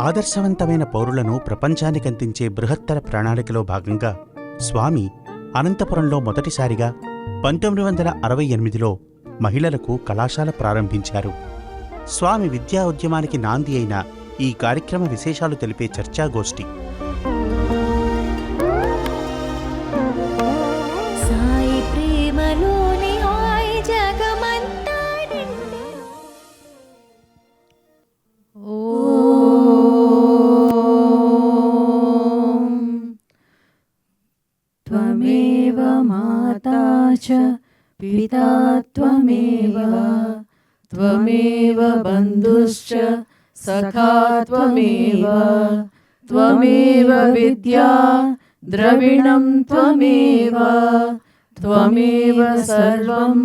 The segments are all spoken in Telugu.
ఆదర్శవంతమైన పౌరులను ప్రపంచానికందించే బృహత్తర ప్రణాళికలో భాగంగా స్వామి అనంతపురంలో మొదటిసారిగా 1968లో మహిళలకు కళాశాల ప్రారంభించారు. స్వామి విద్యా ఉద్యమానికి నాంది అయిన ఈ కార్యక్రమ విశేషాలు తెలిపే చర్చాగోష్ఠి. త్వమేవ మాతా చ పితా త్వమేవ త్వమేవ బంధుశ్చ సఖా త్వమేవ త్వమేవ విద్యా ద్రవిణం త్వమేవ త్వమేవ సర్వం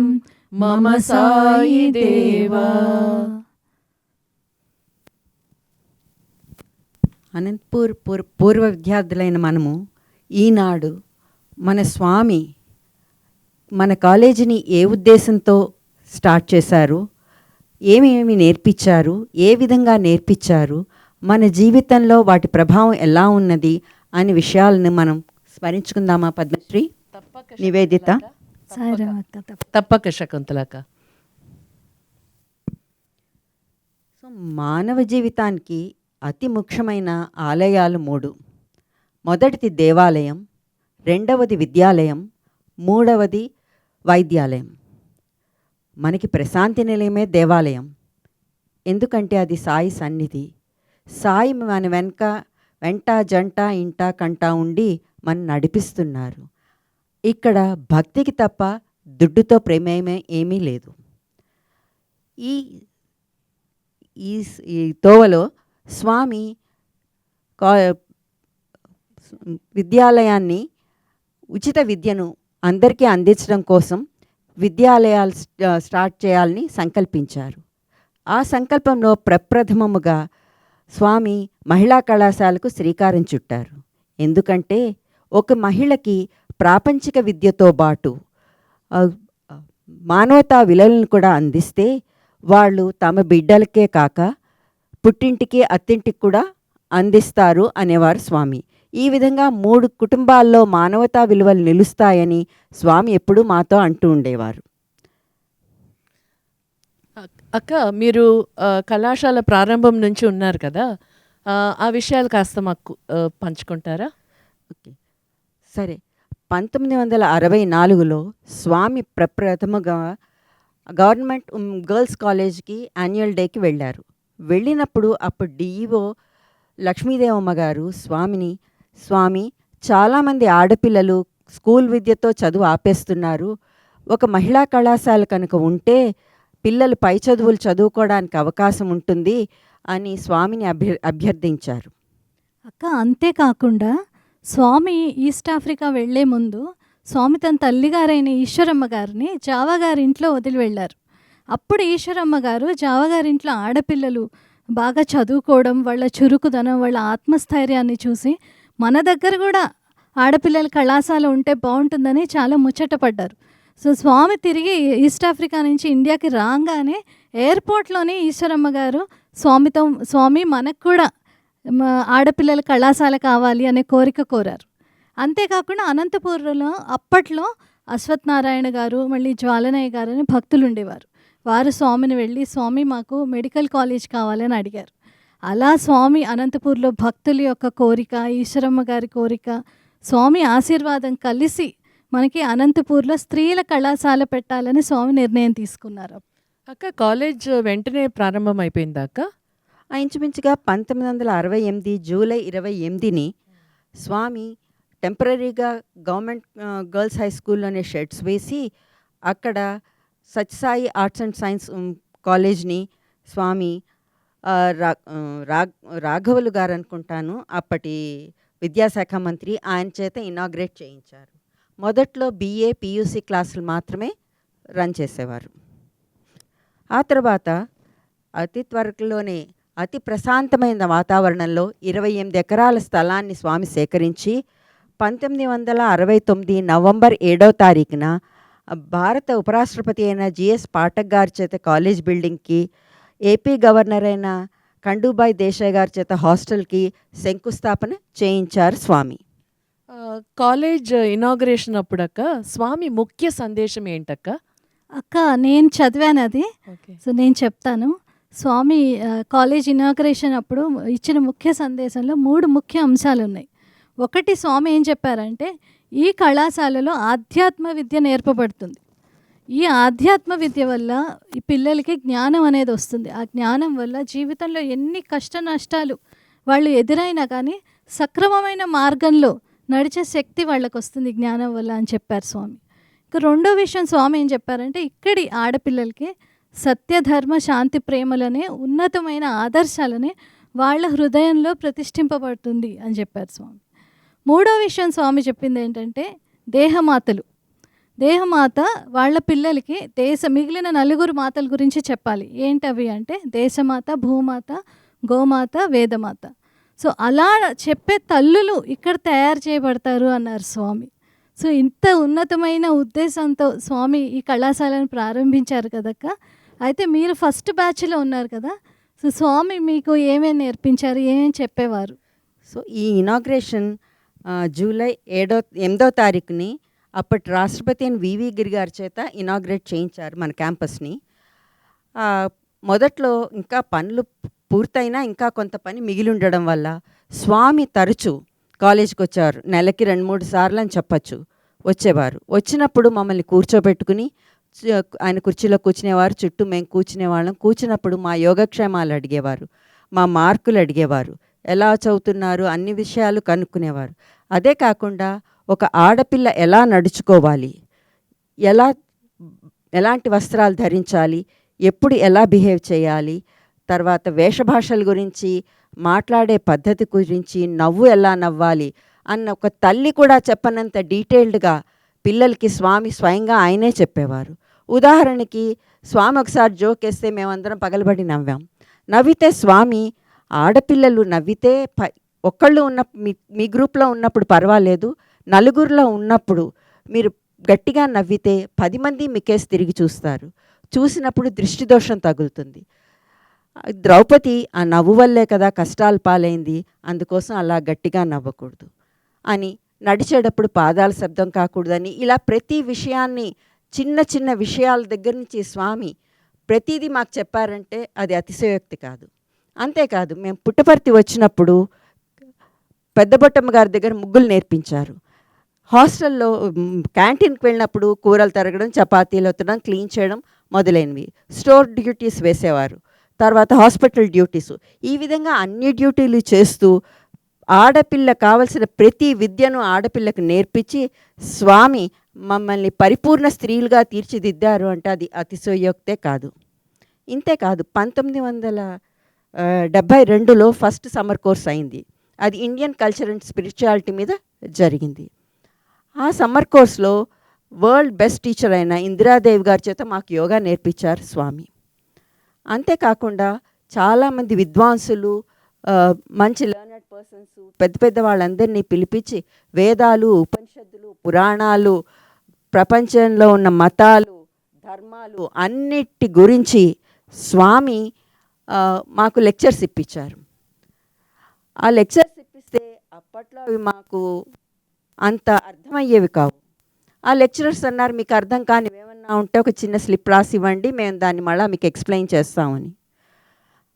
మమ సాయి దేవా. అనంతపూర్ పూర్వ విద్యార్థులైన మనము ఈనాడు మన స్వామి మన కాలేజీని ఏ ఉద్దేశంతో స్టార్ట్ చేశారు, ఏమేమి నేర్పించారు, ఏ విధంగా నేర్పించారు, మన జీవితంలో వాటి ప్రభావం ఎలా ఉన్నది అనే విషయాలను మనం స్మరించుకుందామా పద్మశ్రీ? నివేదిత. తప్పక శకుంతలక. సో మానవ జీవితానికి అతి ముఖ్యమైన ఆలయాలు 3. మొదటిది దేవాలయం, రెండవది విద్యాలయం, మూడవది వైద్యాలయం. మనకి ప్రశాంతి నిలయమే దేవాలయం, ఎందుకంటే అది సాయి సన్నిధి. సాయి మన వెంట జంట ఇంట కంట ఉండి మనం నడిపిస్తున్నారు. ఇక్కడ భక్తికి తప్ప దుడ్డుతో ప్రేమేమే ఏమీ లేదు. ఈ తోవలో స్వామి విద్యాలయాన్ని ఉచిత విద్యను అందరికీ అందించడం కోసం విద్యాలయాలు స్టార్ట్ చేయాలని సంకల్పించారు. ఆ సంకల్పంలో ప్రప్రథమముగా స్వామి మహిళా కళాశాలకు శ్రీకారం చుట్టారు. ఎందుకంటే ఒక మహిళకి ప్రాపంచిక విద్యతో పాటు మానవతా విలువలను కూడా అందిస్తే వాళ్ళు తమ బిడ్డలకే కాక పుట్టింటికి అత్తింటికి కూడా అందిస్తారు అనేవారు స్వామి. ఈ విధంగా 3 కుటుంబాల్లో మానవతా విలువలు నిలుస్తాయని స్వామి ఎప్పుడూ మాతో అంటూ ఉండేవారు. అక్క, మీరు కళాశాల ప్రారంభం నుంచి ఉన్నారు కదా, ఆ విషయాలు కాస్త మాకు పంచుకుంటారా? ఓకే, సరే. 1964లో స్వామి ప్రప్రథమగా గవర్నమెంట్ గర్ల్స్ కాలేజ్కి యాన్యువల్ డేకి వెళ్ళారు. వెళ్ళినప్పుడు అప్పుడు డిఈఓ లక్ష్మీదేవమ్మ గారు స్వామి చాలామంది ఆడపిల్లలు స్కూల్ విద్యతో చదువు ఆపేస్తున్నారు, ఒక మహిళా కళాశాల కనుక ఉంటే పిల్లలు పై చదువులు చదువుకోవడానికి అవకాశం ఉంటుంది అని స్వామిని అభ్యర్థించారు. అక్క, అంతేకాకుండా స్వామి ఈస్ట్ ఆఫ్రికా వెళ్లే ముందు స్వామి తన తల్లిగారైన ఈశ్వరమ్మ గారిని జావా గారింట్లో వదిలి వెళ్ళారు. అప్పుడు ఈశ్వరమ్మ గారు జావా గారింట్లో ఆడపిల్లలు బాగా చదువుకోవడం, వాళ్ళ చురుకుదనం, వాళ్ళ ఆత్మస్థైర్యాన్ని చూసి మన దగ్గర కూడా ఆడపిల్లల కళాశాల ఉంటే బాగుంటుందని చాలా ముచ్చటపడ్డారు. సో స్వామి తిరిగి ఈస్ట్ ఆఫ్రికా నుంచి ఇండియాకి రాగానే ఎయిర్పోర్ట్లోనే ఈశ్వరమ్మ గారు స్వామి మనకు కూడా ఆడపిల్లల కళాశాల కావాలి అనే కోరిక కోరారు. అంతేకాకుండా అనంతపూర్లో అప్పట్లో అశ్వత్ నారాయణ గారు, మళ్ళీ జ్వాలనయ్య గారు అని భక్తులు ఉండేవారు. వారు స్వామిని వెళ్ళి, స్వామి మాకు మెడికల్ కాలేజ్ కావాలని అడిగారు. అలా స్వామి అనంతపూర్లో భక్తుల యొక్క కోరిక, ఈశ్వరమ్మ గారి కోరిక, స్వామి ఆశీర్వాదం కలిసి మనకి అనంతపూర్లో స్త్రీల కళాశాల పెట్టాలని స్వామి నిర్ణయం తీసుకున్నారు. అక్క, కాలేజ్ వెంటనే ప్రారంభం అయిపోయిందా అక్క? ఇంచుమించుగా 1968 జూలై 28ని స్వామి టెంపరీగా గవర్నమెంట్ గర్ల్స్ హై స్కూల్లోనే షెడ్స్ వేసి అక్కడ సత్యసాయి ఆర్ట్స్ అండ్ సైన్స్ కాలేజ్ని స్వామి రాఘవులు గారు అనుకుంటాను, అప్పటి విద్యాశాఖ మంత్రి, ఆయన చేత ఇనాగ్రేట్ చేయించారు. మొదట్లో BA PUC క్లాసులు మాత్రమే రన్ చేసేవారు. ఆ తర్వాత అతి త్వరలోనే అతి ప్రశాంతమైన వాతావరణంలో 28 ఎకరాల స్థలాన్ని స్వామి సేకరించి 1969 నవంబర్ 7వ తారీఖున భారత ఉపరాష్ట్రపతి అయిన GS పాఠక్ గారి చేత కాలేజ్ బిల్డింగ్కి, ఏపీ గవర్నర్ అయిన ఖండూబాయ్ దేశాయ్ గారి చేత హాస్టల్కి శంకుస్థాపన చేయించారు స్వామి. కాలేజ్ ఇనాగ్రేషన్ అప్పుడక్క స్వామి ముఖ్య సందేశం ఏంటక్క? అక్క నేను చదివాను అది. ఓకే. సో నేను చెప్తాను. స్వామి కాలేజ్ ఇనాగ్రేషన్ అప్పుడు ఇచ్చిన ముఖ్య సందేశంలో 3 ముఖ్య అంశాలు ఉన్నాయి. ఒకటి, స్వామి ఏం చెప్పారంటే ఈ కళాశాలలో ఆధ్యాత్మ విద్య నేర్పబడుతుంది. ఈ ఆధ్యాత్మ విద్య వల్ల ఈ పిల్లలకి జ్ఞానం అనేది వస్తుంది. ఆ జ్ఞానం వల్ల జీవితంలో ఎన్ని కష్ట నష్టాలు వాళ్ళు ఎదురైనా కానీ సక్రమమైన మార్గంలో నడిచే శక్తి వాళ్ళకు వస్తుంది జ్ఞానం వల్ల అని చెప్పారు స్వామి. ఇక రెండో విషయం స్వామి ఏం చెప్పారంటే ఇక్కడి ఆడపిల్లలకి సత్యధర్మ శాంతి ప్రేమలనే ఉన్నతమైన ఆదర్శాలనే వాళ్ళ హృదయంలో ప్రతిష్ఠింపబడుతుంది అని చెప్పారు స్వామి. మూడో విషయం స్వామి చెప్పింది ఏంటంటే దేహమాత వాళ్ళ పిల్లలకి మిగిలిన 4 మాతల గురించి చెప్పాలి. ఏంటవి అంటే దేశమాత, భూమాత, గోమాత, వేదమాత. సో అలా చెప్పే తల్లులు ఇక్కడ తయారు చేయబడతారు అన్నారు స్వామి. సో ఇంత ఉన్నతమైన ఉద్దేశంతో స్వామి ఈ కళాశాలను ప్రారంభించారు కదక్క. అయితే మీరు ఫస్ట్ బ్యాచ్లో ఉన్నారు కదా. సో స్వామి మీకు ఏమేమి నేర్పించారు, ఏమేమి చెప్పేవారు? సో ఈ ఇనాగ్రేషన్ జూలై 8వ తారీఖుని అప్పటి రాష్ట్రపతి అయిన వివి గిరి గారి చేత ఇనాగ్రేట్ చేయించారు మన క్యాంపస్ని. మొదట్లో ఇంకా పనులు పూర్తయినా ఇంకా కొంత పని మిగిలి ఉండడం వల్ల స్వామి తరచూ కాలేజీకి వచ్చేవారు. నెలకి 2-3 సార్లు అని చెప్పచ్చు వచ్చేవారు. వచ్చినప్పుడు మమ్మల్ని కూర్చోబెట్టుకుని ఆయన కుర్చీలో కూర్చునేవారు, చుట్టూ మేము కూర్చునేవాళ్ళం. కూర్చున్నప్పుడు మా యోగక్షేమాలు అడిగేవారు, మా మార్కులు అడిగేవారు, ఎలా చదువుతున్నారు అన్ని విషయాలు కనుక్కునేవారు. అదే కాకుండా ఒక ఆడపిల్ల ఎలా నడుచుకోవాలి, ఎలాంటి వస్త్రాలు ధరించాలి, ఎప్పుడు ఎలా బిహేవ్ చేయాలి, తర్వాత వేషభాషల గురించి, మాట్లాడే పద్ధతి గురించి, నవ్వు ఎలా నవ్వాలి అన్న ఒక తల్లి కూడా చెప్పనంత డీటెయిల్డ్గా పిల్లలకి స్వామి స్వయంగా ఆయనే చెప్పేవారు. ఉదాహరణకి స్వామి ఒకసారి జోక్ వేస్తే మేమందరం పగలబడి నవ్వాం. నవ్వితే స్వామి ఆడపిల్లలు నవ్వితే ఒక్కళ్ళు ఉన్న మీ గ్రూప్లో ఉన్నప్పుడు పర్వాలేదు, 4గురిలో ఉన్నప్పుడు మీరు గట్టిగా నవ్వితే 10 మంది మీకేసి తిరిగి చూస్తారు, చూసినప్పుడు దృష్టి దోషం తగులుతుంది. ద్రౌపది ఆ నవ్వు వల్లే కదా కష్టాలు పాలైంది, అందుకోసం అలా గట్టిగా నవ్వకూడదు అని, నడిచేటప్పుడు పాదాల శబ్దం కాకూడదని, ఇలా ప్రతి విషయాన్ని చిన్న చిన్న విషయాల దగ్గర నుంచి స్వామి ప్రతిదీ మాకు చెప్పారంటే అది అతిశయోక్తి కాదు. అంతేకాదు మేము పుట్టపర్తి వచ్చినప్పుడు పెద్దబొట్టమ్మ గారి దగ్గర ముగ్గులు నేర్పించారు. హాస్టల్లో క్యాంటీన్కి వెళ్ళినప్పుడు కూరలు తరగడం, చపాతీలు ఒత్తడం, క్లీన్ చేయడం మొదలైనవి. స్టోర్ డ్యూటీస్ వేసేవారు, తర్వాత హాస్పిటల్ డ్యూటీస్. ఈ విధంగా అన్ని డ్యూటీలు చేస్తూ ఆడపిల్ల కావలసిన ప్రతి విద్యను ఆడపిల్లకు నేర్పించి స్వామి మమ్మల్ని పరిపూర్ణ స్త్రీలుగా తీర్చిదిద్దారు అంటే అది అతిశయోక్తే కాదు. ఇంతేకాదు 1972లో ఫస్ట్ సమ్మర్ కోర్స్ అయింది. అది ఇండియన్ కల్చర్ అండ్ స్పిరిచువాలిటీ మీద జరిగింది. ఆ సమ్మర్ కోర్స్లో వరల్డ్ బెస్ట్ టీచర్ అయిన ఇందిరాదేవి గారి చేత మాకు యోగా నేర్పించారు స్వామి. అంతేకాకుండా చాలామంది విద్వాంసులు, మంచి లెర్నెడ్ పర్సన్స్, పెద్ద పెద్ద వాళ్ళందరినీ పిలిపించి వేదాలు, ఉపనిషత్తులు, పురాణాలు, ప్రపంచంలో ఉన్న మతాలు, ధర్మాలు అన్నిటి గురించి స్వామి మాకు లెక్చర్స్ ఇప్పించారు. ఆ లెక్చర్స్ ఇప్పిస్తే అప్పట్లో అవి మాకు అంత అర్థమయ్యేవి కావు. ఆ లెక్చరర్స్ అన్నారు, మీకు అర్థం కానివి ఏమన్నా ఉంటే ఒక చిన్న స్లిప్ రాసి ఇవ్వండి, మేము దాన్ని మళ్ళీ మీకు ఎక్స్ప్లెయిన్ చేస్తామని.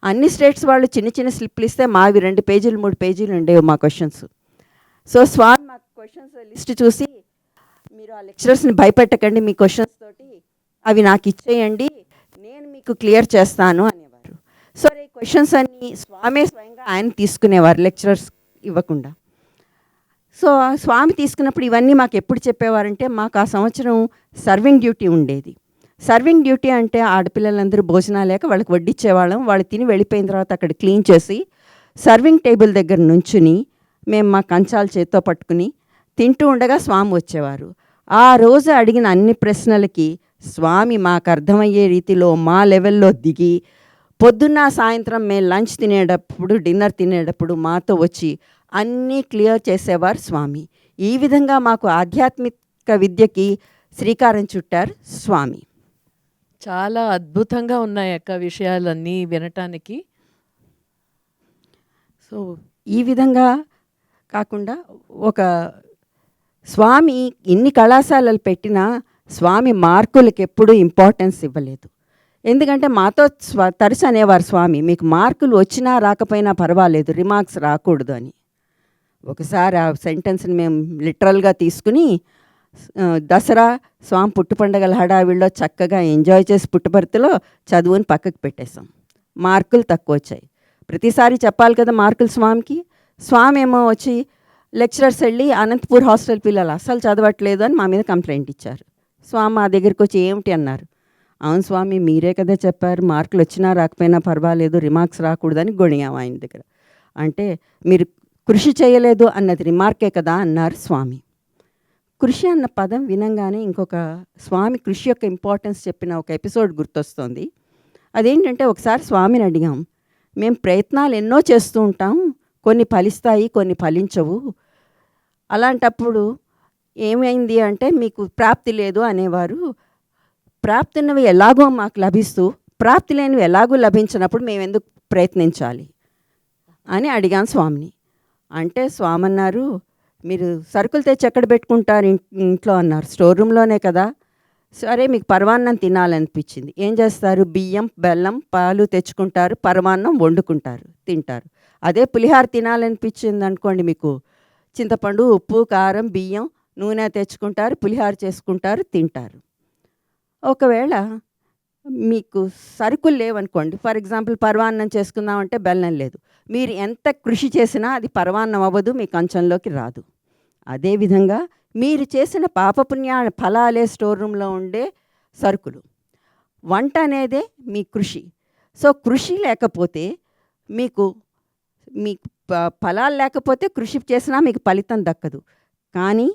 అన్ని స్టేట్స్ వాళ్ళు చిన్న చిన్న స్లిప్లు ఇస్తే మావి 2 పేజీలు 3 పేజీలు ఉండేవి మా క్వశ్చన్స్. సో స్వామి మా క్వశ్చన్స్ లిస్ట్ చూసి, మీరు ఆ లెక్చరర్స్ని భయపెట్టకండి, మీ క్వశ్చన్స్ తోటి అవి నాకు ఇచ్చేయండి, నేను మీకు క్లియర్ చేస్తాను అనేవారు. సో ఈ క్వశ్చన్స్ అన్నీ స్వామే స్వయంగా ఆయన తీసుకునేవారు, లెక్చరర్స్ ఇవ్వకుండా. సో స్వామి తీసుకున్నప్పుడు ఇవన్నీ మాకు ఎప్పుడు చెప్పేవారంటే, మాకు ఆ సంవత్సరం సర్వింగ్ డ్యూటీ ఉండేది. సర్వింగ్ డ్యూటీ అంటే ఆడపిల్లలందరూ భోజనాలు లేక వాళ్ళకి వడ్డిచ్చేవాళ్ళం. వాళ్ళు తిని వెళ్ళిపోయిన తర్వాత అక్కడ క్లీన్ చేసి సర్వింగ్ టేబుల్ దగ్గర నుంచుని మేము మా కంచాలు చేత్తో పట్టుకుని తింటూ ఉండగా స్వామి వచ్చేవారు. ఆ రోజు అడిగిన అన్ని ప్రశ్నలకి స్వామి మాకు అర్థమయ్యే రీతిలో మా లెవెల్లో దిగి పొద్దున్న సాయంత్రం మేము లంచ్ తినేటప్పుడు, డిన్నర్ తినేటప్పుడు మాతో వచ్చి అన్నీ క్లియర్ చేసేవారు స్వామి. ఈ విధంగా మాకు ఆధ్యాత్మిక విద్యకి శ్రీకారం చుట్టారు స్వామి. చాలా అద్భుతంగా ఉన్నాయి అక్క విషయాలన్నీ వినటానికి. సో ఈ విధంగా కాకుండా ఒక స్వామి ఇన్ని కళాశాలలు పెట్టినా స్వామి మార్కులకి ఎప్పుడూ ఇంపార్టెన్స్ ఇవ్వలేదు. ఎందుకంటే మాతో తరచు అనేవారు స్వామి, మీకు మార్కులు వచ్చినా రాకపోయినా పర్వాలేదు, రిమార్క్స్ రాకూడదు అని. ఒకసారి ఆ సెంటెన్స్ని మేము లిటరల్గా తీసుకుని దసరా స్వామి పుట్టు పండుగల హడావిడిలో చక్కగా ఎంజాయ్ చేసి పుట్టుబర్తిలో చదువుని పక్కకు పెట్టేశాం. మార్కులు తక్కువ వచ్చాయి. ప్రతిసారి చెప్పాలి కదా మార్కులు స్వామికి. స్వామి ఏమో వచ్చి లెక్చరర్స్ వెళ్ళి అనంతపూర్ హాస్టల్ పిల్లలు అస్సలు చదవట్లేదు అని మా మీద కంప్లైంట్ ఇచ్చారు. స్వామి మా దగ్గరికి వచ్చి ఏమిటి అన్నారు. అవును స్వామి, మీరే కదా చెప్పారు మార్కులు వచ్చినా రాకపోయినా పర్వాలేదు, రిమార్క్స్ రాకూడదని గొణిగాం ఆయన దగ్గర. అంటే మీరు కృషి చేయలేదు అన్నది రిమార్కే కదా అన్నారు స్వామి. కృషి అన్న పదం వినంగానే ఇంకొక స్వామి కృషి యొక్క ఇంపార్టెన్స్ చెప్పిన ఒక ఎపిసోడ్ గుర్తొస్తుంది. అదేంటంటే ఒకసారి స్వామిని అడిగాం, మేము ప్రయత్నాలు ఎన్నో చేస్తూ ఉంటాం, కొన్ని ఫలిస్తాయి కొన్ని ఫలించవు, అలాంటప్పుడు ఏమైంది అంటే మీకు ప్రాప్తి లేదు అనేవారు. ప్రాప్తి ఉన్నవి ఎలాగో మాకు లభిస్తూ ప్రాప్తి లేనివి ఎలాగో లభించినప్పుడు మేము ఎందుకు ప్రయత్నించాలి అని అడిగాను స్వామిని. అంటే స్వామి అన్నారు, మీరు సరుకులు తెచ్చి ఎక్కడ పెట్టుకుంటారు ఇంట్లో అన్నారు. స్టోర్ రూమ్లోనే కదా. సరే మీకు పరమాన్నం తినాలనిపించింది, ఏం చేస్తారు, బియ్యం బెల్లం పాలు తెచ్చుకుంటారు, పరమాన్నం వండుకుంటారు తింటారు. అదే పులిహార తినాలనిపించింది అనుకోండి, మీకు చింతపండు ఉప్పు కారం బియ్యం నూనె తెచ్చుకుంటారు, పులిహార చేసుకుంటారు తింటారు. ఒకవేళ మీకు సరుకులు లేవనుకోండి, ఫర్ ఎగ్జాంపుల్ పరమాన్నం చేసుకుందామంటే బెల్లం లేదు, మీరు ఎంత కృషి చేసినా అది పరమాన్నం అవ్వదు, మీ కంచంలోకి రాదు. అదేవిధంగా మీరు చేసిన పాపపుణ్య ఫలాలే స్టోర్ రూమ్లో ఉండే సరుకులు. వంట అనేదే మీ కృషి. సో కృషి లేకపోతే మీకు ఫలాలు లేకపోతే కృషి చేసినా మీకు ఫలితం దక్కదు. కానీ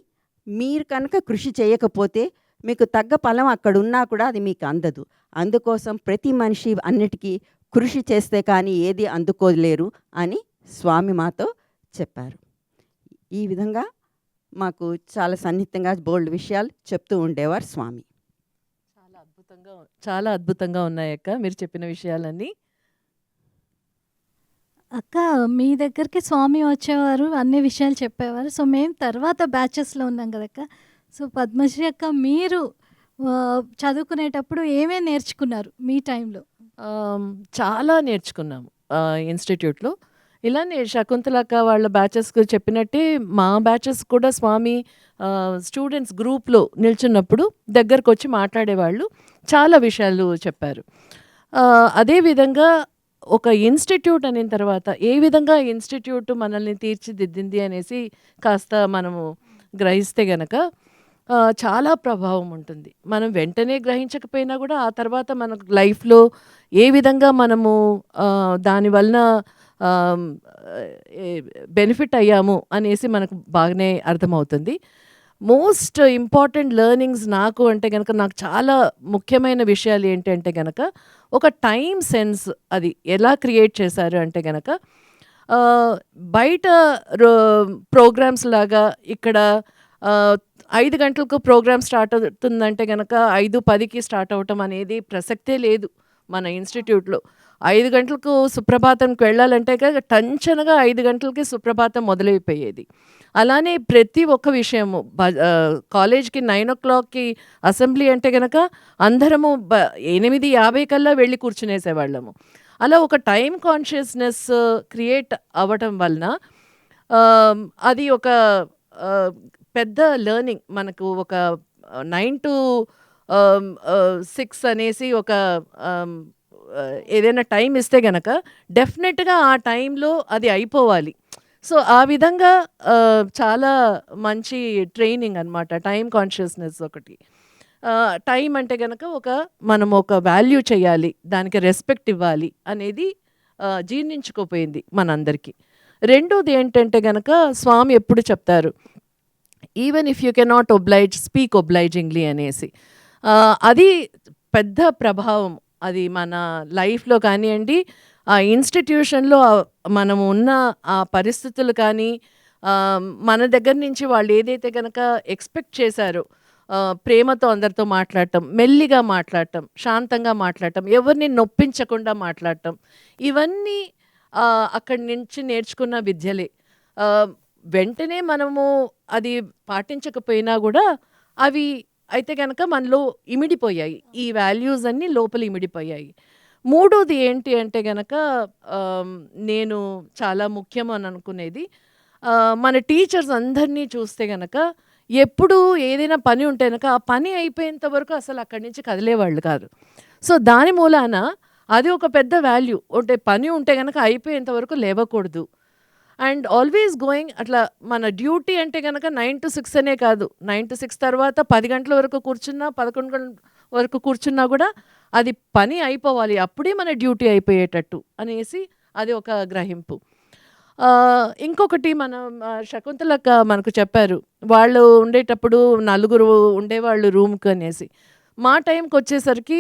మీరు కనుక కృషి చేయకపోతే మీకు తగ్గ ఫలం అక్కడ ఉన్నా కూడా అది మీకు అందదు. అందుకోసం ప్రతి మనిషి అన్నిటికీ కృషి చేస్తే కానీ ఏది అందుకోలేరు అని స్వామి మాతో చెప్పారు. ఈ విధంగా మాకు చాలా సన్నిహితంగా బోల్డ్ విషయాలు చెప్తూ ఉండేవారు స్వామి. చాలా అద్భుతంగా ఉన్నాయక్క మీరు చెప్పిన విషయాలన్నీ. అక్క మీ దగ్గరికి స్వామి వచ్చేవారు, అన్ని విషయాలు చెప్పేవారు. సో మేము తర్వాత బ్యాచెస్లో ఉన్నాం కదక్క. సో పద్మశ్రీ అక్క, మీరు చదువుకునేటప్పుడు ఏమేమి నేర్చుకున్నారు మీ టైంలో? చాలా నేర్చుకున్నాము ఇన్స్టిట్యూట్లో. ఇలానే శకుంతలక్క వాళ్ళ బ్యాచెస్కి చెప్పినట్టే మా బ్యాచెస్ కూడా స్వామి స్టూడెంట్స్ గ్రూప్లో నిల్చున్నప్పుడు దగ్గరకు వచ్చి మాట్లాడేవాళ్ళు, చాలా విషయాలు చెప్పారు. అదేవిధంగా ఒక ఇన్స్టిట్యూట్ అయిన తర్వాత ఏ విధంగా ఇన్స్టిట్యూట్ మనల్ని తీర్చిదిద్దింది అనేసి కాస్త మనము గ్రహిస్తే గనక చాలా ప్రభావం ఉంటుంది. మనం వెంటనే గ్రహించకపోయినా కూడా ఆ తర్వాత మన లైఫ్లో ఏ విధంగా మనము దానివలన బెనిఫిట్ అయ్యాము అనేసి మనకు బాగానే అర్థమవుతుంది. మోస్ట్ ఇంపార్టెంట్ లెర్నింగ్స్ నాకు అంటే కనుక, నాకు చాలా ముఖ్యమైన విషయాలు ఏంటంటే కనుక, ఒక టైం సెన్స్ అది ఎలా క్రియేట్ చేశారు అంటే కనుక, బయట ప్రోగ్రామ్స్ లాగా ఇక్కడ 5 గంటలకు ప్రోగ్రామ్ స్టార్ట్ అవుతుందంటే కనుక 5:10కి స్టార్ట్ అవటం అనేది ప్రసక్తే లేదు. మన ఇన్స్టిట్యూట్లో 5 గంటలకు సుప్రభాతంకి వెళ్ళాలంటే టంచనగా 5 గంటలకి సుప్రభాతం మొదలైపోయేది. అలానే ప్రతి ఒక్క విషయము కాలేజ్కి 9 o'clockకి అసెంబ్లీ అంటే కనుక అందరము 8:50 కల్లా వెళ్ళి కూర్చునేసేవాళ్ళము. అలా ఒక టైం కాన్షియస్నెస్ క్రియేట్ అవ్వటం వలన అది ఒక పెద్ద లెర్నింగ్. మనకు ఒక 9 to 6 అనేసి ఒక ఏదైనా టైం ఇస్తే గనక డెఫినెట్గా ఆ టైంలో అది అయిపోవాలి. సో ఆ విధంగా చాలా మంచి ట్రైనింగ్ అనమాట టైం కాన్షియస్నెస్ ఒకటి. టైం అంటే కనుక మనం ఒక వాల్యూ చేయాలి, దానికి రెస్పెక్ట్ ఇవ్వాలి అనేది జీర్ణించుకోపోయింది మనందరికీ. రెండోది ఏంటంటే కనుక, స్వామి ఎప్పుడు చెప్తారు, even if you cannot oblige speak obligingly అనేసి. అది పెద్ద ప్రభావం. అది మన లైఫ్లో కానివ్వండి, ఆ ఇన్స్టిట్యూషన్లో మనం ఉన్న ఆ పరిస్థితులు కానీ, మన దగ్గర నుంచి వాళ్ళు ఏదైతే కనుక ఎక్స్పెక్ట్ చేశారో, ప్రేమతో అందరితో మాట్లాడటం, మెల్లిగా మాట్లాడటం, శాంతంగా మాట్లాడటం, ఎవరిని నొప్పించకుండా మాట్లాడటం, ఇవన్నీ అక్కడి నుంచి నేర్చుకున్న విద్యలే. వెంటనే మనము అది పాటించకపోయినా గూడా అవి అయితే గనక మనలో ఇమిడిపోయాయి. ఈ వాల్యూస్ అన్నీ లోపల ఇమిడిపోయాయి. మూడోది ఏంటి అంటే గనక నేను చాలా ముఖ్యం అని అనుకునేది, మన టీచర్స్ అందరినీ చూస్తే గనక ఎప్పుడు ఏదైనా పని ఉంటే గనక ఆ పని అయిపోయేంత వరకు అసలు అక్కడి నుంచి కదిలేవాళ్ళు కాదు. సో దాని మూలాన అది ఒక పెద్ద వాల్యూ. అంటే పని ఉంటే గనక అయిపోయేంత వరకు లేవకూడదు. అండ్ ఆల్వేస్ గోయింగ్ అట్లా మన డ్యూటీ అంటే గనక 9 to 6 అనే కాదు. 9 to 6 తర్వాత 10 గంటల వరకు కూర్చున్నా, 11 గంటల వరకు కూర్చున్నా కూడా అది పని అయిపోవాలి. అప్పుడే మన డ్యూటీ అయిపోయేటట్టు అనేసి అది ఒక గ్రహింపు. ఇంకొకటి మనం శకుంతలక్క మనకు చెప్పారు. వాళ్ళు ఉండేటప్పుడు నలుగురు ఉండేవాళ్ళు రూమ్‌కి అనేసి. మా టైంకి వచ్చేసరికి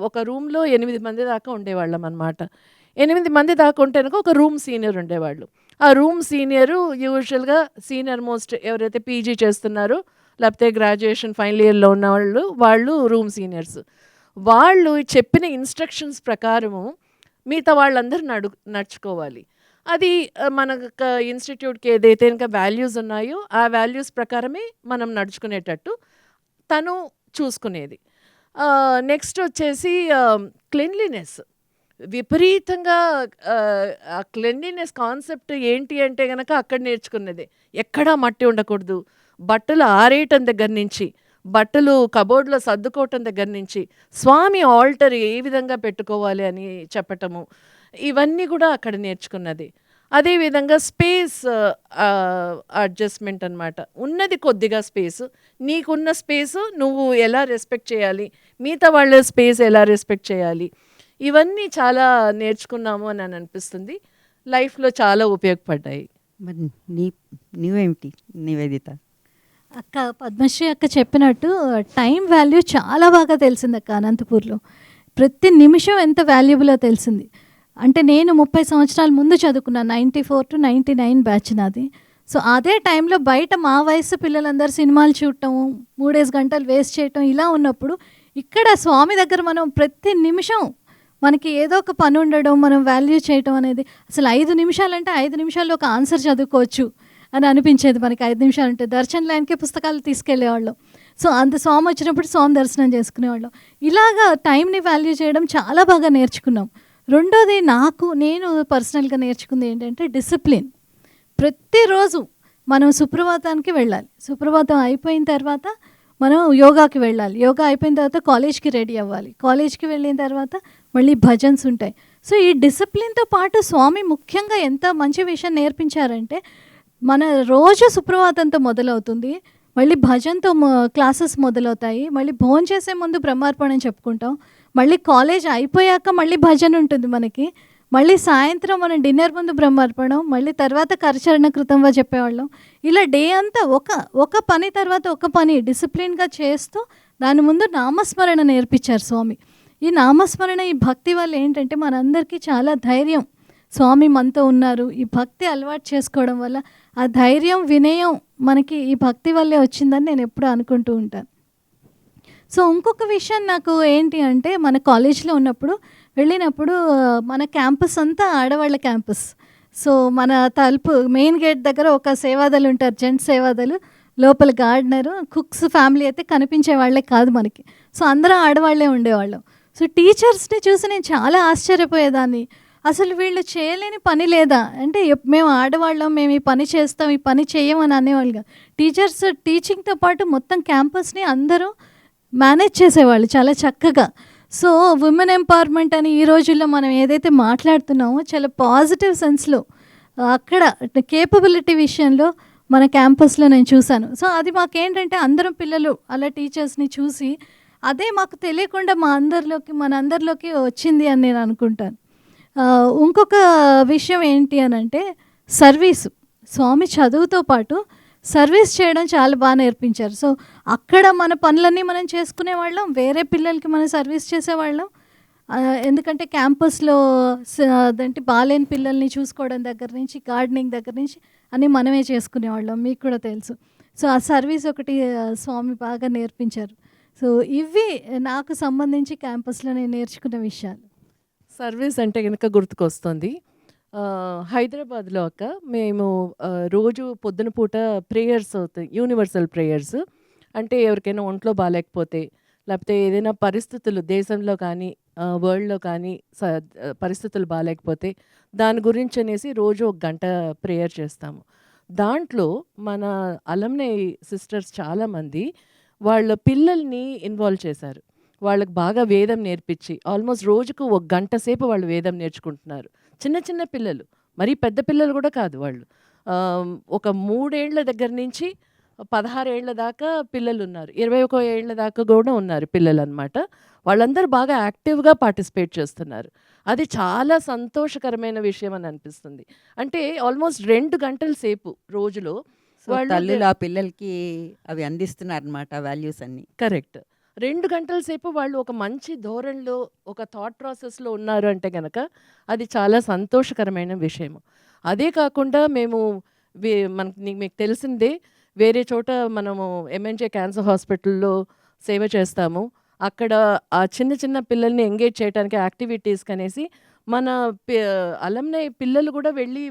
ఒక రూమ్‌లో 8 మంది దాకా ఉండేవాళ్ళం అనమాట. 8 మంది దాకా ఉంటే గనుక ఒక రూమ్ సీనియర్ ఉండేవాళ్ళు. ఆ రూమ్ సీనియరు యూజువల్‌గా సీనియర్ మోస్ట్ ఎవరైతే పీజీ చేస్తున్నారో లేకపోతే గ్రాడ్యుయేషన్ ఫైనల్ ఇయర్‌లో ఉన్నవాళ్ళు, వాళ్ళు రూమ్ సీనియర్స్. వాళ్ళు చెప్పిన ఇన్‌స్ట్రక్షన్స్ ప్రకారము మిగతా వాళ్ళందరూ నడుచుకోవాలి. అది మనకు ఇన్‌స్టిట్యూట్‌కి ఏదైతే ఇంకా వాల్యూస్ ఉన్నాయో ఆ వాల్యూస్ ప్రకారమే మనం నడుచుకునేటట్టు తను చూసుకునేది. నెక్స్ట్ వచ్చేసి క్లెన్లీనెస్. విపరీతంగా ఆ క్లెన్లీనెస్ కాన్సెప్ట్ ఏంటి అంటే గనక అక్కడ నేర్చుకున్నదే. ఎక్కడా మట్టి ఉండకూడదు. బట్టలు ఆరేయటం దగ్గర నుంచి, బట్టలు కబోర్డ్‌లో సర్దుకోవటం దగ్గర నుంచి, స్వామి ఆల్టర్ ఏ విధంగా పెట్టుకోవాలి అని చెప్పటము. ఇవన్నీ కూడా అక్కడ నేర్చుకున్నది. అదేవిధంగా స్పేస్ అడ్జస్ట్‌మెంట్ అనమాట. ఉన్నది కొద్దిగా స్పేసు. నీకున్న స్పేసు నువ్వు ఎలా రెస్పెక్ట్ చేయాలి, మిగతా వాళ్ళ స్పేస్ ఎలా రెస్పెక్ట్ చేయాలి, ఇవన్నీ చాలా నేర్చుకున్నాము అని అనిపిస్తుంది. లైఫ్‌లో చాలా ఉపయోగపడ్డాయి. మరి నీవేమిటి నివేదిత? అక్క పద్మశ్రీ అక్క చెప్పినట్టు టైం వాల్యూ చాలా బాగా తెలిసింది అక్క అనంతపూర్లో. ప్రతి నిమిషం ఎంత వాల్యుబులో తెలిసింది. అంటే నేను 30 సంవత్సరాల ముందు చదువుకున్నాను. 94 to 99 బ్యాచ్ నాది. సో అదే టైంలో బయట మా వయసు పిల్లలందరూ సినిమాలు చూడటం, 3 గంటలు వేస్ట్ చేయటం ఇలా ఉన్నప్పుడు ఇక్కడ స్వామి దగ్గర మనం ప్రతి నిమిషం మనకి ఏదో ఒక పని ఉండడం, మనం వాల్యూ చేయటం అనేది అసలు 5 నిమిషాలంటే 5 నిమిషాల్లో ఒక ఆన్సర్ చదువుకోవచ్చు అని అనిపించేది మనకి. 5 నిమిషాలంటే దర్శన్ లైన్కే పుస్తకాలు తీసుకెళ్ళేవాళ్ళం. సో అంత స్వామి వచ్చినప్పుడు స్వామి దర్శనం చేసుకునేవాళ్ళం. ఇలాగా టైంని వాల్యూ చేయడం చాలా బాగా నేర్చుకున్నాం. రెండోది నేను పర్సనల్గా నేర్చుకుంది ఏంటంటే డిసిప్లిన్. ప్రతిరోజు మనం సుప్రభాతానికి వెళ్ళాలి. సుప్రభాతం అయిపోయిన తర్వాత మనం యోగాకి వెళ్ళాలి. యోగా అయిపోయిన తర్వాత కాలేజ్కి రెడీ అవ్వాలి. కాలేజ్కి వెళ్ళిన తర్వాత మళ్ళీ భజన్స్ ఉంటాయి. సో ఈ డిసిప్లిన్తో పాటు స్వామి ముఖ్యంగా ఎంత మంచి విషయం నేర్పించారంటే, మన రోజు సుప్రభాతంతో మొదలవుతుంది, మళ్ళీ భజన్తో క్లాసెస్ మొదలవుతాయి, మళ్ళీ భోంచేసే ముందు బ్రహ్మార్పణం చెప్పుకుంటాం, మళ్ళీ కాలేజ్ అయిపోయాక మళ్ళీ భజన ఉంటుంది మనకి, మళ్ళీ సాయంత్రం మనం డిన్నర్ ముందు బ్రహ్మార్పణం, మళ్ళీ తర్వాత కరచరణ కృతంగా చెప్పేవాళ్ళం. ఇలా డే అంతా ఒక పని తర్వాత ఒక పని డిసిప్లిన్గా చేస్తూ దాని ముందు నామస్మరణ నేర్పించారు స్వామి. ఈ నామస్మరణ, ఈ భక్తి వల్ల ఏంటంటే మనందరికీ చాలా ధైర్యం, స్వామి మనతో ఉన్నారు. ఈ భక్తి అలవాటు చేసుకోవడం వల్ల ఆ ధైర్యం, వినయం మనకి ఈ భక్తి వల్లే వచ్చిందని నేను ఎప్పుడూ అనుకుంటూ ఉంటాను. సో ఇంకొక విషయం నాకు ఏంటి అంటే, మన కాలేజ్లో వెళ్ళినప్పుడు మన క్యాంపస్ అంతా ఆడవాళ్ళ క్యాంపస్. సో మన తలుపు మెయిన్ గేట్ దగ్గర ఒక సేవాదలు ఉంటారు, జెంట్స్ సేవాదలు, లోపల గార్డెనరు, కుక్స్ ఫ్యామిలీ అయితే కనిపించే వాళ్ళే కాదు మనకి. సో అందరం ఆడవాళ్లే ఉండేవాళ్ళం. సో టీచర్స్ని చూసి నేను చాలా ఆశ్చర్యపోయేదాన్ని. అసలు వీళ్ళు చేయలేని పని లేదా అంటే, మేము ఆడవాళ్ళం, మేము ఈ పని చేస్తాం, ఈ పని చేయమని అనేవాళ్ళుగా. టీచర్స్ టీచింగ్తో పాటు మొత్తం క్యాంపస్ని అందరూ మేనేజ్ చేసేవాళ్ళు చాలా చక్కగా. సో ఉమెన్ ఎంపవర్మెంట్ అని ఈ రోజుల్లో మనం ఏదైతే మాట్లాడుతున్నామో చాలా పాజిటివ్ సెన్స్లో అక్కడ కేపబిలిటీ విషయంలో మన క్యాంపస్లో నేను చూశాను. సో అది మాకేంటంటే అందరం పిల్లలు అలా టీచర్స్ని చూసి అదే మాకు తెలియకుండా మనందరిలోకి వచ్చింది అని నేను అనుకుంటాను. ఇంకొక విషయం ఏంటి అని అంటే సర్వీసు. స్వామి చదువుతో పాటు సర్వీస్ చేయడం చాలా బాగా నేర్పించారు. సో అక్కడ మన పనులన్నీ మనం చేసుకునేవాళ్ళం, వేరే పిల్లలకి మనం సర్వీస్ చేసేవాళ్ళం. ఎందుకంటే క్యాంపస్లో అదేంటి బాలేని పిల్లల్ని చూసుకోవడం దగ్గర నుంచి, గార్డెనింగ్ దగ్గర నుంచి అన్నీ మనమే చేసుకునేవాళ్ళం, మీకు కూడా తెలుసు. సో ఆ సర్వీస్ ఒకటి స్వామి బాగా నేర్పించారు. సో ఇవి నాకు సంబంధించి క్యాంపస్లో నేను నేర్చుకున్న విషయాలు. సర్వీస్ అంటే కనుక గుర్తుకొస్తుంది. హైదరాబాద్‌లో అక్క మేము రోజు పొద్దున పూట ప్రేయర్స్ అవుతాయి. Universal prayers. అంటే ఎవరికైనా ఒంట్లో బాలేకపోతే, లేపోతే ఏదైనా పరిస్థితులు దేశంలో కానీ, వరల్డ్‌లో కానీ పరిస్థితులు బాలేకపోతే, దాని గురించనేసి రోజు ఒక గంట ప్రేయర్ చేస్తాము. దాంట్లో మన అలమ్నై సిస్టర్స్ చాలామంది వాళ్ళ పిల్లల్ని ఇన్వాల్వ్ చేశారు. వాళ్ళకి బాగా వేదం నేర్పించి, ఆల్మోస్ట్ రోజుకు ఒక గంట సేపు వాళ్ళు వేదం నేర్చుకుంటున్నారు. చిన్న చిన్న పిల్లలు. మరీ పెద్ద పిల్లలు గూడా కాదు వాళ్ళు. ఒక 3 ఏళ్ల దగ్గర నుంచి 16 ఏళ్ల దాకా పిల్లలున్నారు. 21 ఏళ్ల దాకా గూడా ఉన్నారు పిల్లలనమాట. వాళ్ళందరూ బాగా యాక్టివ్‌గా పార్టిసిపేట్ చేస్తున్నారు. అది చాలా సంతోషకరమైన విషయం అని అనిపిస్తుంది. అంటే ఆల్మోస్ట్ 2 గంటల సేపు రోజులో సో వాళ్ళు తల్లులు ఆ పిల్లలకి అవి అందిస్తున్నారనమాట వాల్యూస్ అన్నీ. కరెక్ట్. 2 గంటల సేపు వాళ్ళు ఒక మంచి ధోరణిలో, ఒక థాట్ ప్రాసెస్‌లో ఉన్నారు అంటే గనక, అది చాలా సంతోషకరమైన విషయము. అదే కాకుండా మేము మీకు తెలిసిందే వేరే చోట మనము ఎంఎన్‌జే క్యాన్సర్ హాస్పిటల్‌లో సేవ చేస్తాము. అక్కడ ఆ చిన్న చిన్న పిల్లల్ని ఎంగేజ్ చేయటానికి యాక్టివిటీస్‌కనేసి మన పి అలమ్నై పిల్లలు గూడా వెళ్ళి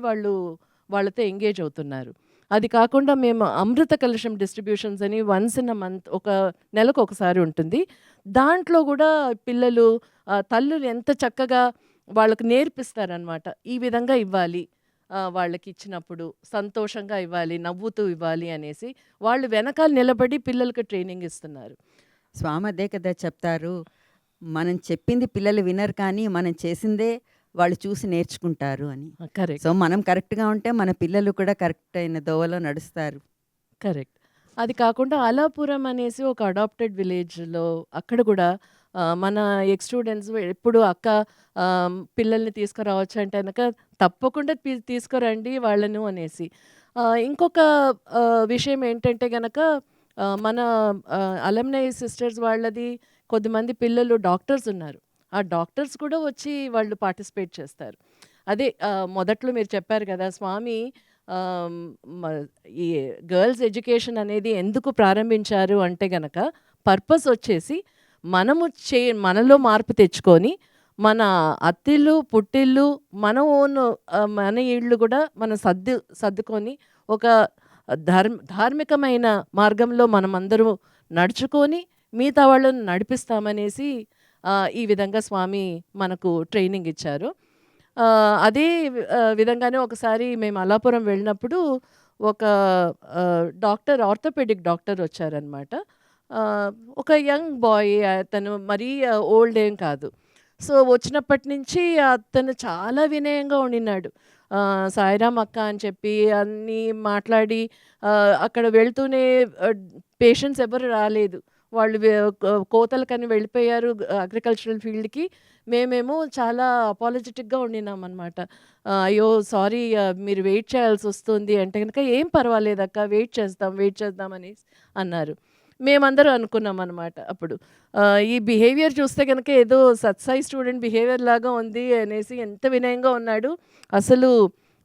వాళ్ళతో ఎంగేజ్ అవుతున్నారు. అది కాకుండా మేము అమృత కలశం డిస్ట్రిబ్యూషన్స్ అని వన్స్ ఇన్ ఎ మంత్ ఒక నెలకు ఒకసారి ఉంటుంది. దాంట్లో గూడా పిల్లలు తల్లులు ఎంత చక్కగా వాళ్ళకి నేర్పిస్తారనమాట. ఈ విధంగా ఇవ్వాలి. వాళ్ళకిచ్చినప్పుడు సంతోషంగా ఇవ్వాలి, నవ్వుతూ ఇవ్వాలి అనేసి. వాళ్ళు వెనకాల నిలబడి పిల్లలకి ట్రైనింగ్ ఇస్తున్నారు. స్వామి అదే కదా చెప్తారు. మనం చెప్పింది పిల్లలు వినరు కానీ మనం చేసిందే వాళ్ళు చూసి నేర్చుకుంటారు అని. కరెక్ట్. సో మనం కరెక్ట్‌గా ఉంటే మన పిల్లలు కూడా కరెక్ట్ అయిన దోవలో నడుస్తారు. కరెక్ట్. అది కాకుండా అలాపురం అనేసి ఒక అడాప్టెడ్ విలేజ్‌లో అక్కడ గూడా మన ఎక్స్ స్టూడెంట్స్ ఎప్పుడు అక్క పిల్లల్ని తీసుకురావచ్చు అంటే గనక తప్పకుండా తీసుకురండి వాళ్ళను అనేసి. ఇంకొక విషయం ఏంటంటే గనక మన అలమ్నై సిస్టర్స్ వాళ్ళది కొద్దిమంది పిల్లలు డాక్టర్స్ ఉన్నారు. ఆ డాక్టర్స్ కూడా వచ్చి వాళ్ళు పార్టిసిపేట్ చేస్తారు. అదే మొదట్లో మీరు చెప్పారు కదా! స్వామి ఆహ్, మ ఈ గర్ల్స్ ఎడ్యుకేషన్ అనేది ఎందుకు ప్రారంభించారు అంటే గనక పర్పస్ వచ్చేసి మనలో మార్పు తెచ్చుకొని, మన అత్తిల్లు, పుట్టిల్లు, మన ఓన్ మన ఇళ్ళు గూడా మనం సర్దుకొని ఒక ధార్మికమైన మార్గంలో మనమందరం నడుచుకొని మిగతా వాళ్ళని నడిపిస్తామనేసి ఈ విధంగా స్వామి మనకు ట్రైనింగ్ ఇచ్చారు. అదే విధంగానే ఒకసారి మేము అల్లాపురం వెళ్ళినప్పుడు ఒక డాక్టర్ ఆర్థోపెడిక్ డాక్టర్ వచ్చారనమాట. ఒక యంగ్ బాయ్ అతను మరీ ఓల్డ్ ఏం కాదు. సో, వచ్చినప్పటి నుంచి అతను చాలా వినయంగా ఉండినాడు. సాయిరాం అక్క అని చెప్పి అన్నీ మాట్లాడి అక్కడ వెళ్తూనే పేషెంట్స్ ఎవరు రాలేదు. వాళ్ళు కోతలకని వెళ్ళిపోయారు అగ్రికల్చరల్ ఫీల్డ్‌కి. మేమేమో చాలా అపాలజెటిక్‌గా ఉండినామనమాట. అయ్యో! సారీ మీరు వెయిట్ చేయాల్సొస్తుంది అంటే గనక, "ఏం పర్వాలేదక్క వెయిట్ చేద్దాం" అనేసి అన్నారు. మేమందరం అనుకున్నామనమాట అప్పుడు. ఈ బిహేవియర్ చూస్తే గనక ఏదో సత్సాయి స్టూడెంట్ బిహేవియర్ లాగా ఉంది అనేసి ఎంత వినయంగా ఉన్నాడు. అసలు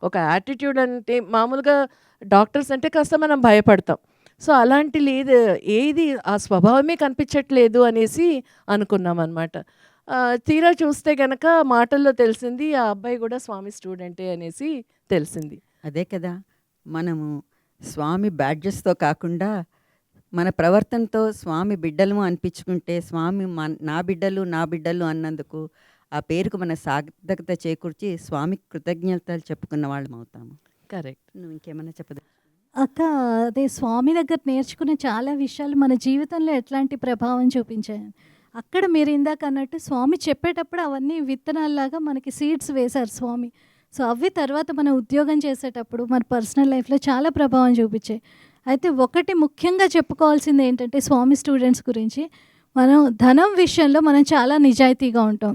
ఒక యాటిట్యూడ్ అంటే మామూలుగా డాక్టర్స్ అంటే కాస్త మనం భయపడతాం. సో, అలాంటి లేదు. ఏది ఆ స్వభావమే కనిపించట్లేదు అనేసి అనుకున్నామనమాట. తీరా చూస్తే గనక మాటల్లో తెలిసింది ఆ అబ్బాయి గూడా స్వామి స్టూడెంటే అనేసి తెలిసింది. అదే కదా! మనము స్వామి బ్యాడ్జెస్‌తో కాకుండా మన ప్రవర్తనతో స్వామి బిడ్డలము అనిపించుకుంటే స్వామి నా బిడ్డలు అన్నందుకు ఆ పేరుకు మన సార్థకత చేకూర్చి స్వామికి కృతజ్ఞతలు చెప్పుకున్న వాళ్ళం అవుతాము. కరెక్ట్. నువ్వు ఇంకేమైనా చెప్పదా? అక్క, అదే స్వామి దగ్గర నేర్చుకునే చాలా విషయాలు మన జీవితంలో ఎట్లాంటి ప్రభావం చూపించాయి. అక్కడ మీరు ఇందాక అన్నట్టు స్వామి చెప్పేటప్పుడు అవన్నీ విత్తనాల్లాగా మనకి సీడ్స్ వేశారు స్వామి. సో అవి తర్వాత మన ఉద్యోగం చేసేటప్పుడు మన పర్సనల్ లైఫ్లో చాలా ప్రభావం చూపించాయి. అయితే ఒకటి ముఖ్యంగా చెప్పుకోవాల్సింది ఏంటంటే స్వామి స్టూడెంట్స్ గురించి, మనం ధనం విషయంలో మనం చాలా నిజాయితీగా ఉంటాం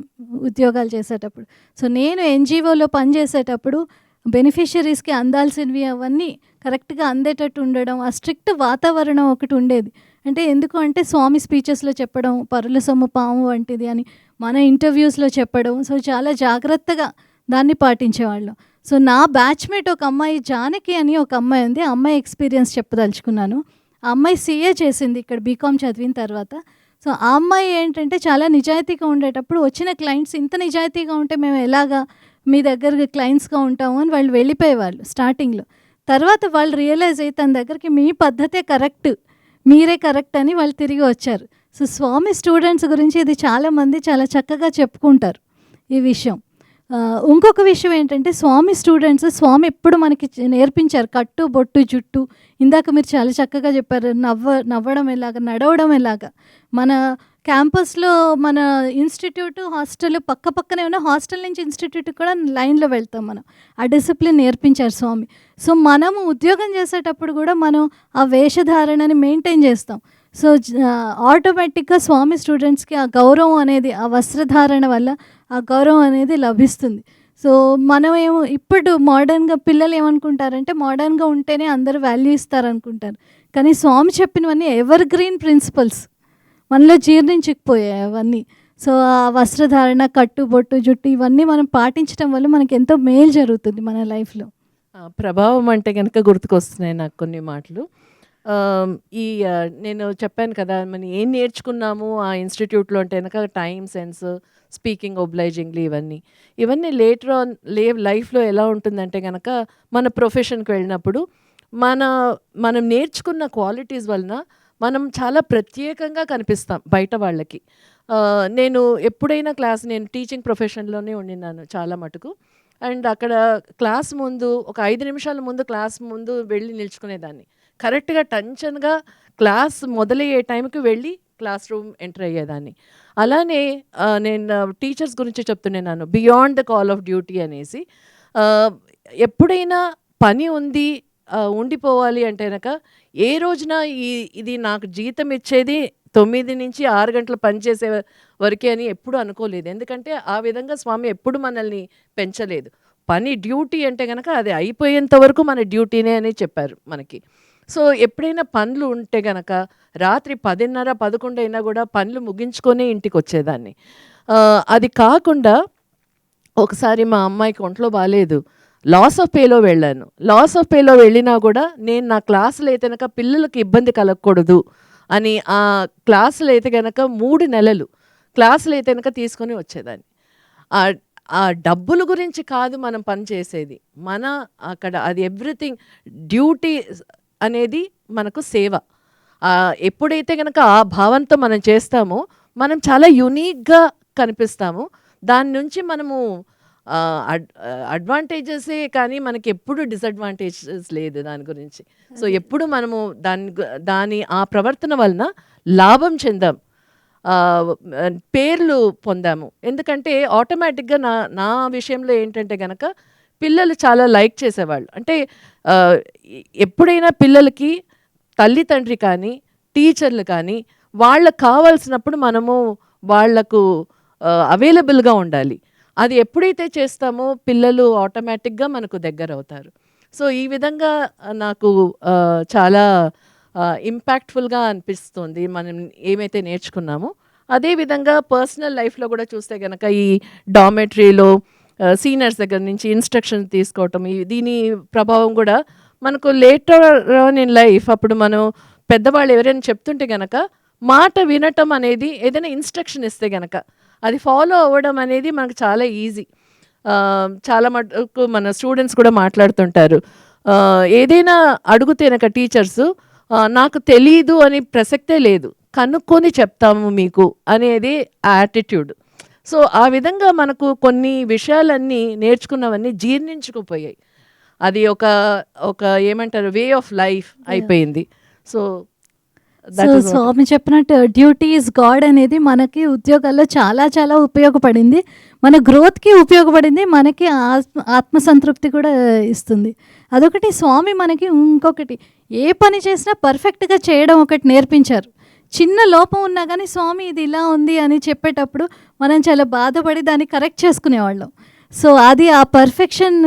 ఉద్యోగాలు చేసేటప్పుడు. సో నేను ఎన్జిఓలో పనిచేసేటప్పుడు బెనిఫిషరీస్కి అందాల్సినవి అవన్నీ కరెక్ట్గా అందేటట్టు ఉండడం, ఆ స్ట్రిక్ట్ వాతావరణం ఒకటి ఉండేది. అంటే ఎందుకు అంటే స్వామి స్పీచెస్లో చెప్పడం పరుల సొమ్ము పాము వంటిది అని, మన ఇంటర్వ్యూస్లో చెప్పడం. సో చాలా జాగ్రత్తగా దాన్ని పాటించేవాళ్ళం. సో నా బ్యాచ్మేట్ ఒక అమ్మాయి జానకి అని ఒక అమ్మాయి ఉంది. ఆ అమ్మాయి ఎక్స్పీరియన్స్ చెప్పదలుచుకున్నాను. ఆ అమ్మాయి సీఏ చేసింది ఇక్కడ బీకామ్ చదివిన తర్వాత. సో ఆ అమ్మాయి ఏంటంటే చాలా నిజాయితీగా ఉండేటప్పుడు వచ్చిన క్లయింట్స్ ఇంత నిజాయితీగా ఉంటే మేము ఎలాగా మీ దగ్గర క్లయింట్స్గా ఉంటాము అని వాళ్ళు వెళ్ళిపోయేవాళ్ళు స్టార్టింగ్లో. తర్వాత వాళ్ళు రియలైజ్ అయ్యి తన దగ్గరికి మీ పద్ధతే కరెక్ట్, మీరే కరెక్ట్ అని వాళ్ళు తిరిగి వచ్చారు. సో స్వామి స్టూడెంట్స్ గురించి ఇది చాలామంది చాలా చక్కగా చెప్పుకుంటారు ఈ విషయం. ఇంకొక విషయం ఏంటంటే స్వామి స్టూడెంట్స్, స్వామి ఎప్పుడు మనకి నేర్పించారు కట్టు బొట్టు జుట్టు. ఇందాక మీరు చాలా చక్కగా చెప్పారు, నవ్వడం ఎలాగ, నడవడం ఎలాగ. మన క్యాంపస్లో మన ఇన్స్టిట్యూట్ హాస్టల్ పక్క పక్కనే ఉన్న, హాస్టల్ నుంచి ఇన్స్టిట్యూట్కి కూడా లైన్లో వెళ్తాం మనం. ఆ డిసిప్లిన్ నేర్పించారు స్వామి. సో మనము ఉద్యోగం చేసేటప్పుడు కూడా మనం ఆ వేషధారణని మెయింటైన్ చేస్తాం. సో ఆటోమేటిక్గా స్వామి స్టూడెంట్స్కి ఆ గౌరవం అనేది, ఆ వస్త్రధారణ వల్ల ఆ గౌరవం అనేది లభిస్తుంది. సో మనమేమో ఇప్పుడు మోడర్న్గా పిల్లలు ఏమనుకుంటారంటే మోడర్న్గా ఉంటేనే అందరూ వాల్యూ ఇస్తారనుకుంటారు. కానీ స్వామి చెప్పినవన్నీ ఎవర్ గ్రీన్ ప్రిన్సిపల్స్, మనలో జీర్ణించుకుపోయాయి అవన్నీ. సో ఆ వస్త్రధారణ, కట్టు బొట్టు జుట్టు ఇవన్నీ మనం పాటించడం వల్ల మనకి ఎంతో మేలు జరుగుతుంది మన లైఫ్లో. ప్రభావం అంటే కనుక గుర్తుకొస్తున్నాయి నాకు కొన్ని మాటలు. నేను చెప్పాను కదా, మనం ఏం నేర్చుకున్నాము ఆ ఇన్స్టిట్యూట్లో అంటే కనుక టైం సెన్స్, స్పీకింగ్ ఒబ్లైజింగ్లీ, ఇవన్నీ లేటర్ ఆన్ లైఫ్లో ఎలా ఉంటుందంటే కనుక మన ప్రొఫెషన్కి వెళ్ళినప్పుడు మనం నేర్చుకున్న క్వాలిటీస్ వలన మనం చాలా ప్రత్యేకంగా కనిపిస్తాం బయట వాళ్ళకి. నేను ఎప్పుడైనా నేను టీచింగ్ ప్రొఫెషన్లోనే ఉండినాను చాలా మటుకు. అండ్ అక్కడ క్లాస్ ముందు ఒక 5 నిమిషాల ముందు క్లాస్ ముందు వెళ్ళి నిల్చుకునేదాన్ని. కరెక్ట్గా టెన్షన్గా క్లాస్ మొదలయ్యే టైంకి వెళ్ళి క్లాస్ రూమ్ ఎంటర్ అయ్యేదాన్ని. అలానే నేను టీచర్స్ గురించి చెప్తున్నాను, beyond the call of duty అనేసి. ఎప్పుడైనా పని ఉంది ఉండిపోవాలి అంటే కనుక ఏ రోజున ఇది నాకు జీతం ఇచ్చేది 9 నుంచి 6 గంటలు పనిచేసే వరకే అని ఎప్పుడు అనుకోలేదు. ఎందుకంటే ఆ విధంగా స్వామి ఎప్పుడు మనల్ని పెంచలేదు. పని డ్యూటీ అంటే కనుక అది అయిపోయేంత వరకు మన డ్యూటీనే అని చెప్పారు మనకి. సో ఎప్పుడైనా పనులు ఉంటే గనక రాత్రి 10:30, 11 అయినా కూడా పనులు ముగించుకొని ఇంటికి వచ్చేదాన్ని. అది కాకుండా ఒకసారి మా అమ్మాయికి ఒంట్లో బాగాలేదు, లాస్ ఆఫ్ పేలో వెళ్ళాను. లాస్ ఆఫ్ పేలో వెళ్ళినా కూడా నేను నా క్లాసులు అయితే కనుక పిల్లలకి ఇబ్బంది కలగకూడదు అని ఆ క్లాసులు అయితే కనుక 3 నెలలు క్లాసులు అయితే కనుక తీసుకొని వచ్చేదాన్ని. ఆ డబ్బుల గురించి కాదు మనం పని చేసేది, మన అక్కడ అది ఎవ్రీథింగ్ డ్యూటీ అనేది మనకు సేవ. ఎప్పుడైతే కనుక ఆ భావంతో మనం చేస్తామో మనం చాలా యూనిక్గా కనిపిస్తాము. దాని నుంచి మనము అడ్వాంటేజెసే కానీ మనకి ఎప్పుడు డిసడ్వాంటేజెస్ లేదు దాని గురించి. సో ఎప్పుడు మనము దాని ఆ ప్రవర్తన వలన లాభం చెందాం, పేర్లు పొందాము. ఎందుకంటే ఆటోమేటిక్గా నా విషయంలో ఏంటంటే కనుక పిల్లలు చాలా లైక్ చేసేవాళ్ళు. అంటే ఎప్పుడైనా పిల్లలకి తల్లిదండ్రి కానీ టీచర్లు కానీ వాళ్ళకు కావాల్సినప్పుడు మనము వాళ్లకు అవైలబుల్గా ఉండాలి. అది ఎప్పుడైతే చేస్తామో పిల్లలు ఆటోమేటిక్గా మనకు దగ్గర అవుతారు. సో ఈ విధంగా నాకు చాలా ఇంపాక్ట్ఫుల్గా అనిపిస్తుంది మనం ఏమైతే నేర్చుకున్నామో. అదేవిధంగా పర్సనల్ లైఫ్లో కూడా చూస్తే కనుక ఈ డామెటరీలో సీనియర్స్ దగ్గర నుంచి ఇన్స్ట్రక్షన్ తీసుకోవటం, దీని ప్రభావం కూడా మనకు లేటర్ ఆన్ ఇన్ లైఫ్ అప్పుడు మనం పెద్దవాళ్ళు ఎవరైనా చెప్తుంటే కనుక మాట వినటం అనేది, ఏదైనా ఇన్స్ట్రక్షన్ ఇస్తే కనుక అది ఫాలో అవ్వడం అనేది మనకు చాలా ఈజీ. చాలా మటుకు మన స్టూడెంట్స్ కూడా మాట్లాడుతుంటారు, ఏదైనా అడిగితే కనుక టీచర్స్ నాకు తెలీదు అని ప్రసక్తే లేదు, కనుక్కొని చెప్తాము మీకు అనేది యాటిట్యూడ్. సో ఆ విధంగా మనకు కొన్ని విషయాలన్నీ నేర్చుకున్నవన్నీ జీర్ణించుకుపోయాయి. అది ఒక ఏమంటారు వే ఆఫ్ లైఫ్ అయిపోయింది. సో స్వామి చెప్పినట్టు డ్యూటీ ఈజ్ గాడ్ అనేది మనకి ఉద్యోగాల్లో చాలా చాలా ఉపయోగపడింది, మన గ్రోత్కి ఉపయోగపడింది, మనకి ఆత్మసంతృప్తి కూడా ఇస్తుంది. అదొకటి. స్వామి మనకి ఇంకొకటి, ఏ పని చేసినా పర్ఫెక్ట్గా చేయడం ఒకటి నేర్పించారు. చిన్న లోపం ఉన్నా కానీ స్వామి ఇది ఇలా ఉంది అని చెప్పేటప్పుడు మనం చాలా బాధపడి దాన్ని కరెక్ట్ చేసుకునేవాళ్ళం. సో అది ఆ పర్ఫెక్షన్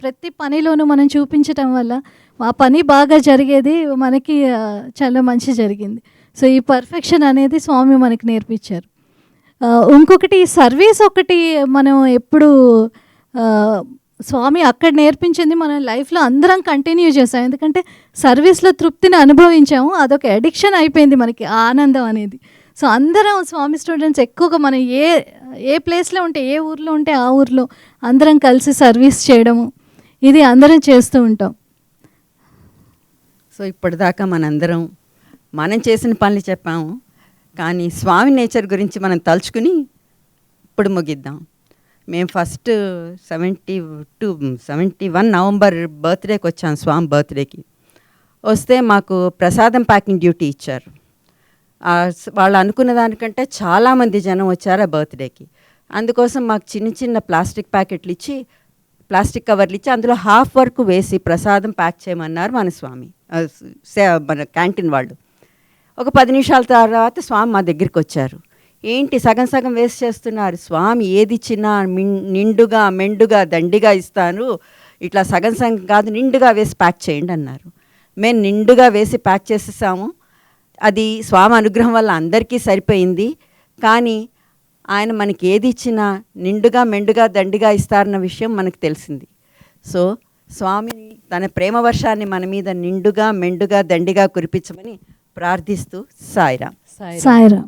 ప్రతి పనిలోనూ మనం చూపించటం వల్ల ఆ పని బాగా జరిగేది, మనకి చాలా మంచి జరిగింది. సో ఈ పర్ఫెక్షన్ అనేది స్వామి మనకి నేర్పించారు. ఇంకొకటి సర్వీస్ ఒకటి మనం ఎప్పుడు స్వామి అక్కడ నేర్పించింది మన లైఫ్లో అందరం కంటిన్యూ చేసాం. ఎందుకంటే సర్వీస్లో తృప్తిని అనుభవించాము, అదొక అడిక్షన్ అయిపోయింది మనకి ఆనందం అనేది. సో అందరం స్వామి స్టూడెంట్స్ ఎక్కువగా మనం ఏ ప్లేస్లో ఉంటే, ఏ ఊర్లో ఉంటే ఆ ఊర్లో అందరం కలిసి సర్వీస్ చేయడము, ఇది అందరం చేస్తూ ఉంటాం. సో ఇప్పటిదాకా మనందరం మనం చేసిన పనులు చెప్పాము, కానీ స్వామి నేచర్ గురించి మనం తలుచుకుని ఇప్పుడు ముగిద్దాం. మేము ఫస్ట్ 71 నవంబర్ బర్త్డేకి వచ్చాం, స్వామి బర్త్డేకి వస్తే మాకు ప్రసాదం ప్యాకింగ్ డ్యూటీ ఇచ్చారు. వాళ్ళు అనుకున్న దానికంటే చాలామంది జనం వచ్చారు ఆ బర్త్డేకి. అందుకోసం మాకు చిన్న చిన్న ప్లాస్టిక్ ప్యాకెట్లు ఇచ్చి, ప్లాస్టిక్ కవర్లు ఇచ్చి అందులో హాఫ్ వరకు వేసి ప్రసాదం ప్యాక్ చేయమన్నారు మన స్వామి, మన క్యాంటీన్ వాళ్ళు. ఒక 10 నిమిషాల తర్వాత స్వామి మా దగ్గరికి వచ్చారు. ఏంటి సగం సగం వేస్ట్ చేస్తున్నారు, స్వామి ఏది ఇచ్చినా నిండుగా మెండుగా దండిగా ఇస్తాను, ఇట్లా సగం సగం కాదు నిండుగా వేసి ప్యాక్ చేయండి అన్నారు. మేము నిండుగా వేసి ప్యాక్ చేసేసాము. అది స్వామి అనుగ్రహం వల్ల అందరికీ సరిపోయింది. కానీ ఆయన మనకి ఏది ఇచ్చినా నిండుగా మెండుగా దండిగా ఇస్తారన్న విషయం మనకు తెలిసింది. సో స్వామిని తన ప్రేమ వర్షాన్ని మన మీద నిండుగా మెండుగా దండిగా కురిపించమని ప్రార్థిస్తూ సాయిరాం. సాయిరాం.